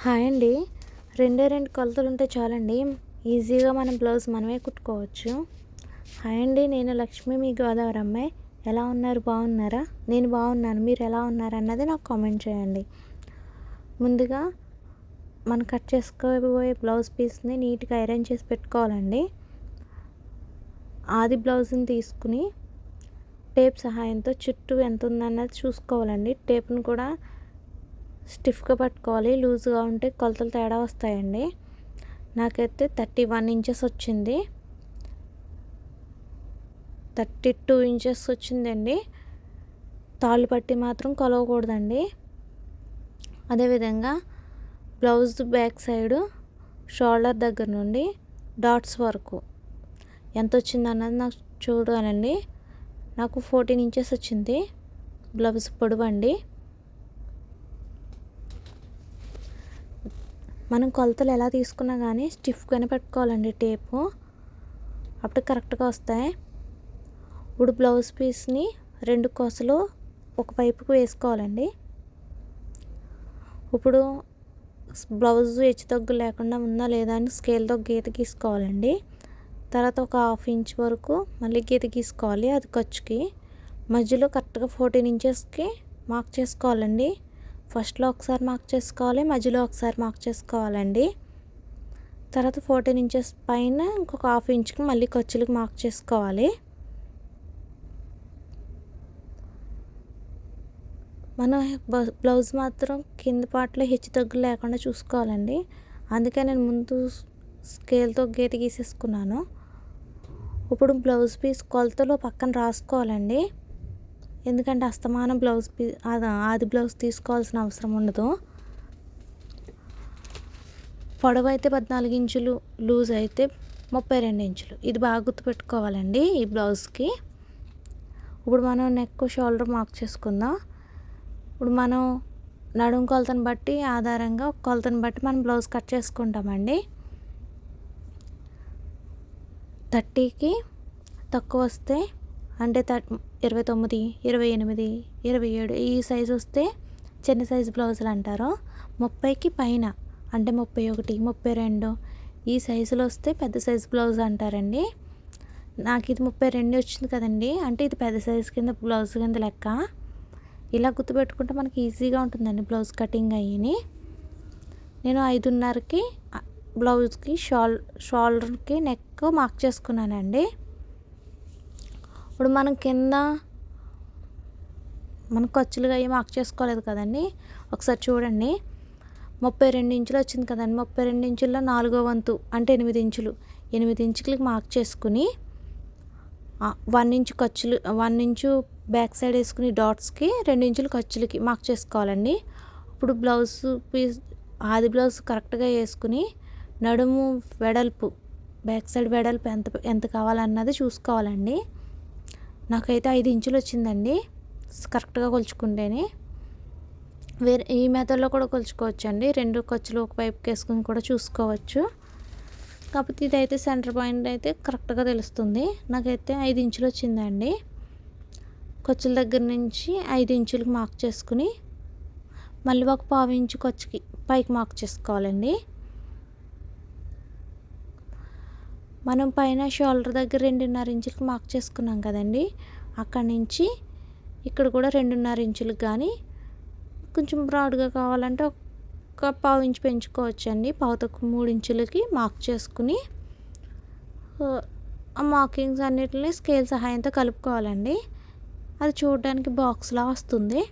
Hi అండి. రెండే 2 కొలతలుంటే చాలండి. ఈజీగా మనం బ్లౌజ్ మనమే కుట్టుకోవచ్చు. హాయ్ అండి. నేను లక్ష్మి, మీ గోదావరి అమ్మాయి. ఎలా ఉన్నారు? బాగున్నారా? నేను బాగున్నాను. మీరు ఎలా ఉన్నారన్నది నాకు కామెంట్ చేయండి. ముందుగా మనం కట్ చేసుకోబోయే బ్లౌజ్ పీస్ని నీట్గా ఐరన్ చేసి పెట్టుకోవాలండి. ఆది బ్లౌజ్ని తీసుకుని టేప్ సహాయంతో చుట్టూ ఎంత ఉందన్నది చూసుకోవాలండి. టేప్ని కూడా స్టిఫ్గా పట్టుకోవాలి. లూజ్గా ఉంటే కొలతలు తేడా వస్తాయండి. నాకైతే 31 ఇంచెస్ వచ్చింది. 32 ఇంచెస్ వచ్చిందండి. తాళ్ళు పట్టి మాత్రం కొలవకూడదండి. అదేవిధంగా బ్లౌజ్ బ్యాక్ సైడు షోల్డర్ దగ్గర నుండి డాట్స్ వరకు ఎంత వచ్చింది అన్నది నాకు చూడాలండి. నాకు 14 ఇంచెస్ వచ్చింది బ్లౌజ్ పొడవు అండి. మనం కొలతలు ఎలా తీసుకున్నా కానీ స్టిఫ్గానే పెట్టుకోవాలండి టేపు, అప్పుడు కరెక్ట్గా వస్తాయి. ఇప్పుడు బ్లౌజ్ పీస్ని 2 కొసలు ఒక వైపుకు వేసుకోవాలండి. ఇప్పుడు బ్లౌజ్ హెచ్చు తగ్గు లేకుండా ఉందా లేదా అని స్కేల్తో గీత గీసుకోవాలండి. తర్వాత ఒక 1/2 ఇంచ్ వరకు మళ్ళీ గీత గీసుకోవాలి. అది ఖర్చుకి మధ్యలో కరెక్ట్గా 14 ఇంచెస్కి మార్క్ చేసుకోవాలండి. ఫస్ట్లో ఒకసారి మార్క్ చేసుకోవాలి, మధ్యలో ఒకసారి మార్క్ చేసుకోవాలండి. తర్వాత 14 ఇంచెస్ పైన ఇంకొక 1/2 ఇంచ్కి మళ్ళీ ఖర్చులకు మార్క్ చేసుకోవాలి. మన బ్లౌజ్ మాత్రం కింద పార్ట్లో హెచ్చు తగ్గులు లేకుండా చూసుకోవాలండి. అందుకే నేను ముందు స్కేల్తో గీత గీసేసుకున్నాను. ఇప్పుడు బ్లౌజ్ పీస్ కొలతలో పక్కన రాసుకోవాలండి. ఎందుకంటే అస్తమానం బ్లౌజ్ ఆది బ్లౌజ్ తీసుకోవాల్సిన అవసరం ఉండదు. పొడవు అయితే 14 ఇంచులు, లూజ్ అయితే 32 ఇంచులు. ఇది బాగా గుర్తుపెట్టుకోవాలండి ఈ బ్లౌజ్కి. ఇప్పుడు మనం నెక్ షోల్డర్ మార్క్ చేసుకుందాం. ఇప్పుడు మనం నడుము కొలతను బట్టి ఆధారంగా కొలతను బట్టి మనం బ్లౌజ్ కట్ చేసుకుంటామండి. 30కి తక్కువ వస్తే అంటే 29, 28, 27 ఈ సైజు వస్తే చిన్న సైజు బ్లౌజులు అంటారు. 30కి పైన అంటే 31, 32 ఈ సైజులో వస్తే పెద్ద సైజు బ్లౌజ్ అంటారండి. నాకు ఇది 32 వచ్చింది కదండి, అంటే ఇది పెద్ద సైజు కింద బ్లౌజ్ కింద లెక్క. ఇలా గుర్తుపెట్టుకుంటే మనకి ఈజీగా ఉంటుందండి బ్లౌజ్ కటింగ్ అయ్యి. నేను 5:30కి బ్లౌజ్కి షోల్డర్కి నెక్ మార్క్ చేసుకున్నానండి. ఇప్పుడు మనం కింద మనం ఖర్చులుగా అవి మార్క్ చేసుకోలేదు కదండి. ఒకసారి చూడండి, 32 ఇంచులు వచ్చింది కదండి. 32 ఇంచుల్లో 4వ వంతు అంటే 8 ఇంచులు. 8 ఇంచులకి మార్క్ చేసుకుని 1 ఇంచు ఖర్చులు, 1 ఇంచు బ్యాక్ సైడ్ వేసుకుని డాట్స్కి 2 ఇంచులు ఖర్చులకి మార్క్ చేసుకోవాలండి. ఇప్పుడు బ్లౌజ్ పీస్ ఆది బ్లౌజ్ కరెక్ట్గా వేసుకుని నడుము వెడల్పు, బ్యాక్ సైడ్ వెడల్పు ఎంత కావాలన్నది చూసుకోవాలండి. నాకైతే 5 ఇంచులు వచ్చిందండి కరెక్ట్గా కొలుచుకుంటేనే. వేరే ఈ మెథడ్లో కూడా కొలుచుకోవచ్చు అండి. 2 ఖర్చులు ఒక వైపుకి వేసుకుని కూడా చూసుకోవచ్చు. కాకపోతే ఇదైతే సెంటర్ పాయింట్ అయితే కరెక్ట్గా తెలుస్తుంది. నాకైతే 5 ఇంచులు వచ్చిందండి. ఖర్చుల దగ్గర నుంచి 5 ఇంచులకి మార్క్ చేసుకుని మళ్ళీ ఒక 1/2 ఇంచు ఖర్చుకి పైకి మార్క్ చేసుకోవాలండి. మనం పైన షోల్డర్ దగ్గర 2.5 ఇంచులకి మార్క్ చేసుకున్నాం కదండి. అక్కడి నుంచి ఇక్కడ కూడా 2.5 ఇంచులకు కానీ కొంచెం బ్రాడ్గా కావాలంటే ఒక 1/2 ఇంచు పెంచుకోవచ్చు అండి. 3 ఇంచులకి మార్క్ చేసుకుని ఆ మార్కింగ్స్ అన్నిటిని స్కేల్ సహాయంతో కలుపుకోవాలండి. అది చూడడానికి బాక్స్లా వస్తుంది.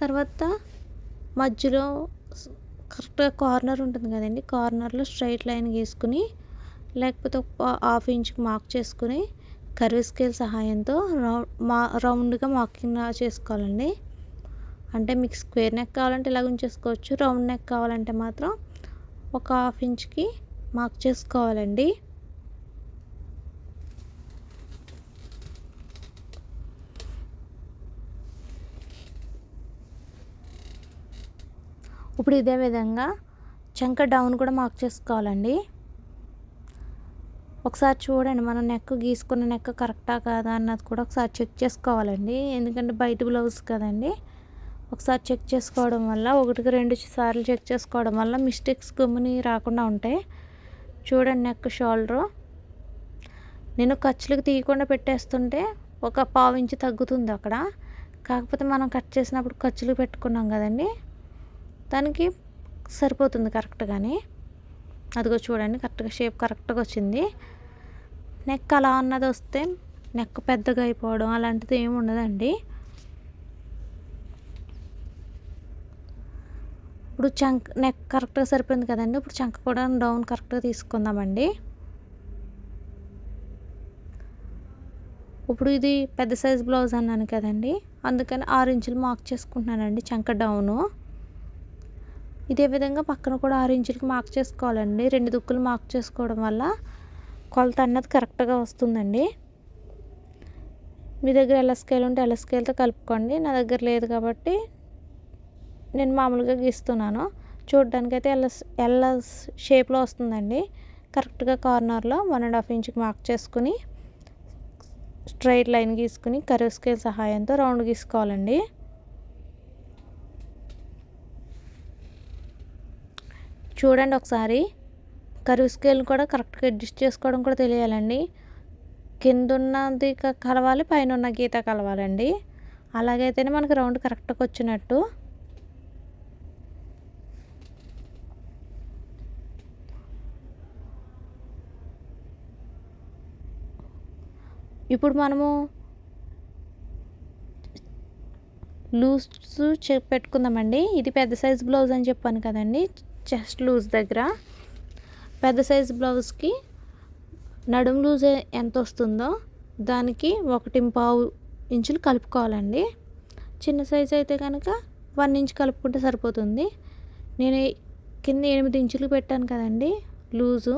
తర్వాత మధ్యలో కరెక్ట్గా కార్నర్ ఉంటుంది కదండి, కార్నర్లో స్ట్రైట్ లైన్ గీసుకుని లేకపోతే 1/2 ఇంచుకి మార్క్ చేసుకుని కర్వ్ స్కేల్ సహాయంతో రౌండ్గా మార్కింగ్ చేసుకోవాలండి. అంటే మీకు స్క్వేర్ నెక్ కావాలంటే ఇలా ఉంచేసుకోవచ్చు. రౌండ్ నెక్ కావాలంటే మాత్రం ఒక 1/2 ఇంచుకి మార్క్ చేసుకోవాలండి. ఇప్పుడు ఇదే విధంగా చంక డౌన్ కూడా మార్క్ చేసుకోవాలండి. ఒకసారి చూడండి, మనం నెక్ గీసుకున్న నెక్ కరెక్టా కాదా అన్నది కూడా ఒకసారి చెక్ చేసుకోవాలండి. ఎందుకంటే బయట బ్లౌజ్ కదండి, ఒకసారి చెక్ చేసుకోవడం వల్ల, ఒకటికి 2 సార్లు చెక్ చేసుకోవడం వల్ల మిస్టేక్స్ గమ్ముని రాకుండా ఉంటాయి. చూడండి నెక్ షోల్డరు నేను ఖర్చులకు తీయకుండా పెట్టేస్తుంటే ఒక పావు ఇంచు తగ్గుతుంది అక్కడ. కాకపోతే మనం కట్ చేసినప్పుడు ఖర్చులు పెట్టుకున్నాం కదండి, దానికి సరిపోతుంది కరెక్ట్గాని. అదిగో చూడండి కరెక్ట్గా షేప్ కరెక్ట్గా వచ్చింది. నెక్ అలా అన్నది వస్తే నెక్ పెద్దగా అయిపోవడం అలాంటిది ఏమి ఉండదండి. ఇప్పుడు నెక్ కరెక్ట్గా సరిపోయింది కదండి. ఇప్పుడు చంక కూడా డౌన్ కరెక్ట్గా తీసుకుందామండి. ఇప్పుడు ఇది పెద్ద సైజ్ బ్లౌజ్ అన్నాను కదండి, అందుకని 6 ఇంచులు మార్క్ చేసుకుంటున్నానండి చంక డౌను. ఇదే విధంగా పక్కన కూడా 6 ఇంచులకి మార్క్ చేసుకోవాలండి. 2 దుక్కులు మార్క్ చేసుకోవడం వల్ల కొలత అన్నది కరెక్ట్గా వస్తుందండి. మీ దగ్గర ఎలా స్కేల్ ఉంటే ఎలా స్కేల్తో కలుపుకోండి. నా దగ్గర లేదు కాబట్టి నేను మామూలుగా గీస్తున్నాను. చూడడానికైతే ఎల్ షేప్లో వస్తుందండి. కరెక్ట్గా కార్నర్లో 1.5 ఇంచుకి మార్క్ చేసుకుని స్ట్రైట్ లైన్ గీసుకుని కర్వ్ స్కేల్ సహాయంతో రౌండ్ గీసుకోవాలండి. చూడండి ఒకసారి కర్వ్ స్కేల్ కూడా కరెక్ట్గా అడ్జస్ట్ చేసుకోవడం కూడా తెలియాలండి. కింద ఉన్నది కలవాలి, పైన ఉన్న గీత కలవాలండి. అలాగైతేనే మనకి రౌండ్ కరెక్ట్గా వచ్చినట్టు. ఇప్పుడు మనము లూజ్ పెట్టుకుందామండి. ఇది పెద్ద సైజ్ బ్లౌజ్ అని చెప్పాను కదండి, చెస్ట్ లూజ్ దగ్గర. పెద్ద సైజ్ బ్లౌజ్కి నడుము లూజ్ ఎంత వస్తుందో దానికి 1.25 ఇంచులు కలుపుకోవాలండి. చిన్న సైజ్ అయితే కనుక 1 ఇంచ్ కలుపుకుంటే సరిపోతుంది. నేను కింద 8 ఇంచులు పెట్టాను కదండి లూజు.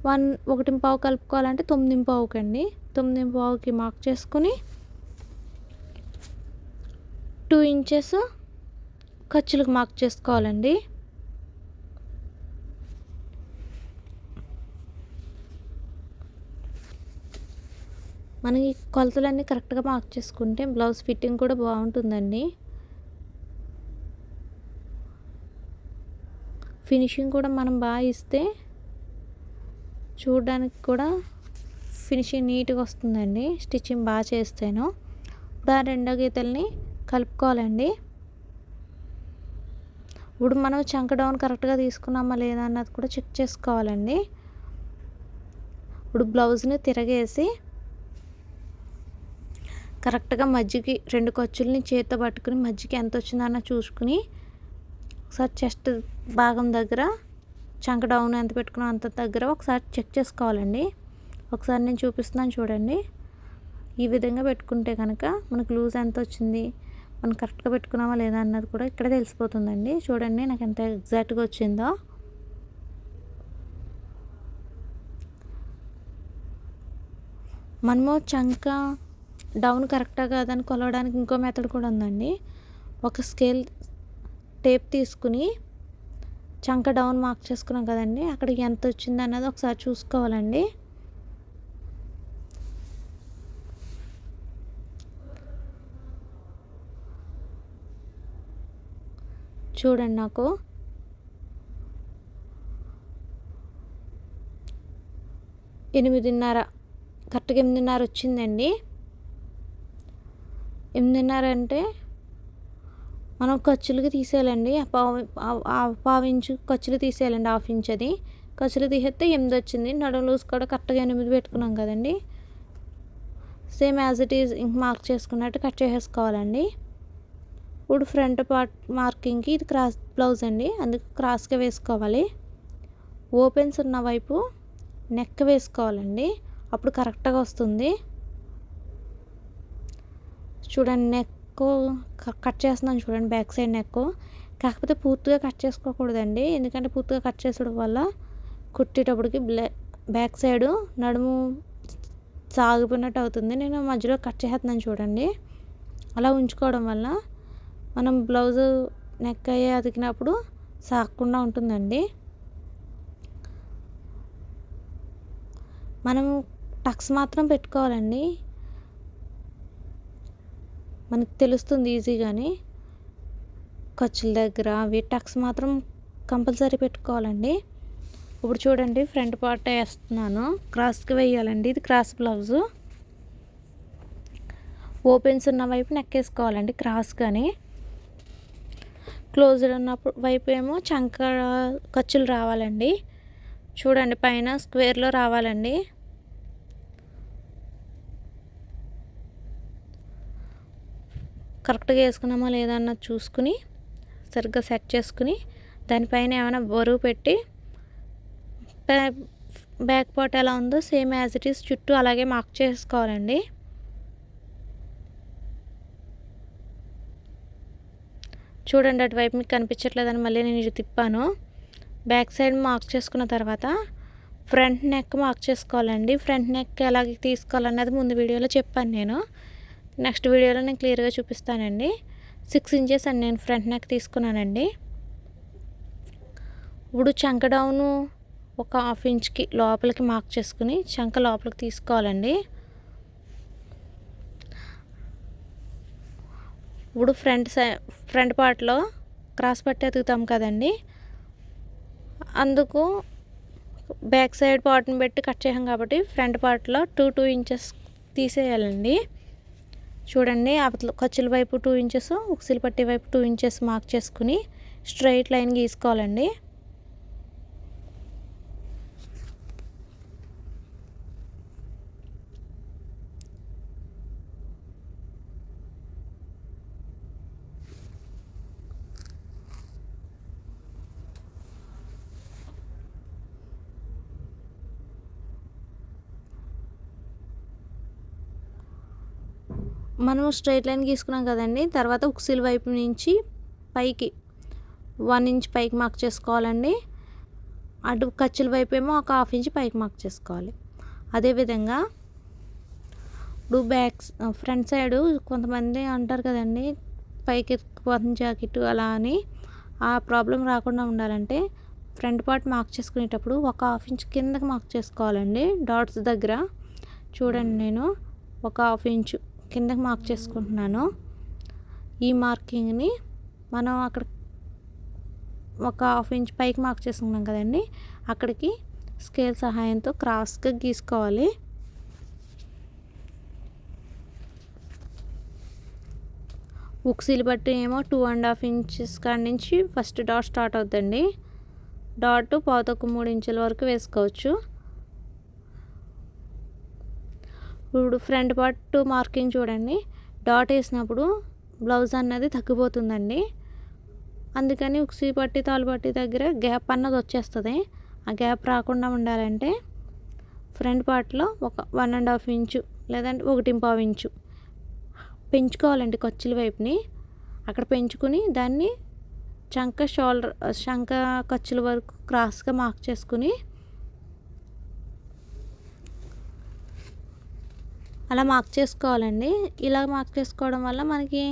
1.25 కలుపుకోవాలంటే 9.25 అండి. 9.25కి మార్క్ చేసుకుని 2 ఇంచెస్ ఖర్చులకు మార్క్ చేసుకోవాలండి. మనకి కొలతలన్నీ కరెక్ట్గా మార్క్ చేసుకుంటే బ్లౌజ్ ఫిట్టింగ్ కూడా బాగుంటుందండి. ఫినిషింగ్ కూడా మనం బాగా ఇస్తే చూడడానికి కూడా ఫినిషింగ్ నీట్గా వస్తుందండి, స్టిచ్చింగ్ బాగా చేస్తేను. ఇప్పుడు ఆ 2 గీతల్ని కలుపుకోవాలండి. ఇప్పుడు మనం చంక డౌన్ కరెక్ట్గా తీసుకున్నామా లేదా అన్నది కూడా చెక్ చేసుకోవాలండి. ఇప్పుడు బ్లౌజ్ని తిరగేసి కరెక్ట్గా మధ్యకి 2 ఖర్చుల్ని చేత్తో పట్టుకుని మధ్యకి ఎంత వచ్చిందన్న చూసుకుని ఒకసారి చెస్ట్ భాగం దగ్గర చంక డౌన్ ఎంత పెట్టుకున్నా అంత దగ్గర ఒకసారి చెక్ చేసుకోవాలండి. ఒకసారి నేను చూపిస్తున్నాను చూడండి. ఈ విధంగా పెట్టుకుంటే కనుక మనకు లూజ్ ఎంత వచ్చింది, మనం కరెక్ట్గా పెట్టుకున్నామా లేదా అన్నది కూడా ఇక్కడ తెలిసిపోతుందండి. చూడండి నాకు ఎంత ఎగ్జాక్ట్గా వచ్చిందో. మనము చంక డౌన్ కరెక్టా కాదని కొలవడానికి ఇంకో మెథడ్ కూడా ఉందండి. ఒక స్కేల్ టేప్ తీసుకుని చంక డౌన్ మార్క్ చేసుకున్నాం కదండి, అక్కడికి ఎంత వచ్చింది అన్నది ఒకసారి చూసుకోవాలండి. చూడండి నాకు 8.5 కరెక్ట్గా 8.5 వచ్చిందండి. 8.5 అంటే మనం ఖర్చులకి తీసేయాలండి. పావు ఇంచు ఖర్చులు తీసేయాలండి, 1/2 ఇంచ్ అది ఖర్చులు తీసేస్తే 8 వచ్చింది. నడుము లూజ్ కూడా కరెక్ట్గా 8 పెట్టుకున్నాం కదండి. సేమ్ యాజ్ ఇట్ ఈజ్ ఇంక మార్క్ చేసుకున్నట్టు కట్ చేసేసుకోవాలండి. ఇప్పుడు ఫ్రంట్ పార్ట్ మార్కింగ్కి ఇది క్రాస్ బ్లౌజ్ అండి, అందుకు క్రాస్గా వేసుకోవాలి. ఓపెన్స్ ఉన్న వైపు నెక్ వేసుకోవాలండి, అప్పుడు కరెక్ట్గా వస్తుంది. చూడండి నెక్ కట్ చేస్తున్నాను చూడండి, బ్యాక్ సైడ్ నెక్. కాకపోతే పూర్తిగా కట్ చేసుకోకూడదండి, ఎందుకంటే పూర్తిగా కట్ చేసడం వల్ల కుట్టేటప్పటికి బ్యాక్ సైడు నడుము సాగిపోయినట్టు అవుతుంది. నేను మధ్యలో కట్ చేస్తున్నాను చూడండి. అలా ఉంచుకోవడం వల్ల మనం బ్లౌజు నెక్ అయ్యే అతికినప్పుడు సాగకుండా ఉంటుందండి. మనము టక్స్ మాత్రం పెట్టుకోవాలండి. మనకు తెలుస్తుంది ఈజీగాని. ఖర్చుల దగ్గర అవి టక్స్ మాత్రం కంపల్సరీ పెట్టుకోవాలండి. ఇప్పుడు చూడండి ఫ్రంట్ పార్ట్ వేస్తున్నాను. క్రాస్కి వేయాలండి. ఇది క్రాస్ బ్లౌజు. ఓపెన్స్ ఉన్న వైపు నెక్ వేసుకోవాలండి క్రాస్ కానీ. క్లోజ్డ్ ఉన్న వైపు ఏమో చంక ఖర్చులు రావాలండి. చూడండి పైన స్క్వేర్లో రావాలండి. కరెక్ట్గా వేసుకున్నామా లేదా అన్నది చూసుకుని సరిగ్గా సెట్ చేసుకుని దానిపైన ఏమైనా బరువు పెట్టి బ్యాక్ పార్ట్ ఎలా ఉందో సేమ్ యాజ్ ఇట్ ఈస్ చుట్టూ అలాగే మార్క్ చేసుకోవాలండి. చూడండి అటువైపు మీకు కనిపించట్లేదని మళ్ళీ నేను ఇది తిప్పాను. బ్యాక్ సైడ్ మార్క్ చేసుకున్న తర్వాత ఫ్రంట్ నెక్ మార్క్ చేసుకోవాలండి. ఫ్రంట్ నెక్ ఎలాగ తీసుకోవాలన్నది ముందు వీడియోలో చెప్పాను నేను. నెక్స్ట్ వీడియోలో నేను క్లియర్గా చూపిస్తానండి. 6 ఇంచెస్ అని నేను ఫ్రంట్ నెక్ తీసుకున్నానండి. ఇప్పుడు చంక డౌను ఒక 1/2 ఇంచ్కి లోపలికి మార్క్ చేసుకుని చంక లోపలికి తీసుకోవాలండి. ఇప్పుడు ఫ్రంట్ పార్ట్లో క్రాస్ పట్టి ఎదుగుతాం కదండి, అందుకు బ్యాక్ సైడ్ పార్ట్ని పెట్టి కట్ చేసాం కాబట్టి ఫ్రంట్ పార్ట్లో 2 ఇంచెస్ తీసేయాలండి. చూడండి ఖర్చుల వైపు 2 ఇంచెస్, ఉక్సులు పట్టి వైపు 2 ఇంచెస్ మార్క్ చేసుకుని స్ట్రైట్ లైన్ గీసుకోవాలండి. మనం స్ట్రైట్ లైన్ గీసుకున్నాం కదండి. తర్వాత ఉక్సుల వైపు నుంచి పైకి 1 ఇంచ్ పైకి మార్క్ చేసుకోవాలండి. అటు ఖర్చుల వైపు ఏమో ఒక 1/2 ఇంచ్ పైకి మార్క్ చేసుకోవాలి. అదేవిధంగా ఇప్పుడు ఫ్రంట్ సైడు కొంతమంది అంటారు కదండి పైకి ఎత్తుకుపోతుంది జాకెట్ అలా అని. ఆ ప్రాబ్లం రాకుండా ఉండాలంటే ఫ్రంట్ పార్ట్ మార్క్ చేసుకునేటప్పుడు ఒక 1/2 ఇంచ్ కిందకి మార్క్ చేసుకోవాలండి. డాట్స్ దగ్గర చూడండి నేను ఒక 1/2 ఇంచు కిందకి మార్క్ చేసుకుంటున్నాను. ఈ మార్కింగ్ని మనం అక్కడ ఒక 1/2 ఇంచ్ పైకి మార్క్ చేసుకున్నాం కదండి, అక్కడికి స్కేల్ సహాయంతో క్రాస్గా గీసుకోవాలి. ఉక్సీలు బట్టి ఏమో 2.5 ఇంచెస్ కాడి నుంచి ఫస్ట్ డాట్ స్టార్ట్ అవుతుందండి. డాట్ 3 ఇంచుల వరకు వేసుకోవచ్చు. ఇప్పుడు ఫ్రంట్ పార్ట్ మార్కింగ్ చూడండి. డాట్ వేసినప్పుడు బ్లౌజ్ అన్నది తగ్గిపోతుందండి. అందుకని ఉక్సీ పట్టి తాలు పట్టి దగ్గర గ్యాప్ అన్నది వచ్చేస్తుంది. ఆ గ్యాప్ రాకుండా ఉండాలంటే ఫ్రంట్ పార్ట్లో ఒక 1.5 ఇంచు లేదంటే 1.25 ఇంచు పెంచుకోవాలండి ఖర్చుల వైపుని. అక్కడ పెంచుకుని దాన్ని చంక ఖర్చుల వరకు క్రాస్గా మార్క్ చేసుకుని అలా మార్క్ చేసుకోవాలండి. ఇలా మార్క్ చేసుకోవడం వల్ల మనకి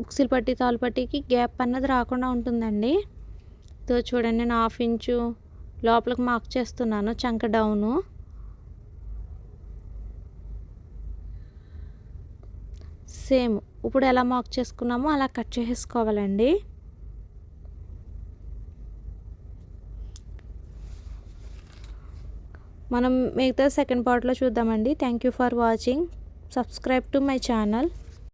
ఉక్సులు పట్టి తాలు పట్టికి గ్యాప్ అన్నది రాకుండా ఉంటుందండి. ఇదో చూడండి నేను 1/2 ఇంచు లోపలికి మార్క్ చేస్తున్నాను చంక డౌను. సేమ్ ఇప్పుడు ఎలా మార్క్ చేసుకున్నామో అలా కట్ చేసుకోవాలండి. మనం మిగతా సెకండ్ పార్ట్లో చూద్దామండి. Thank you for watching. Subscribe to my channel.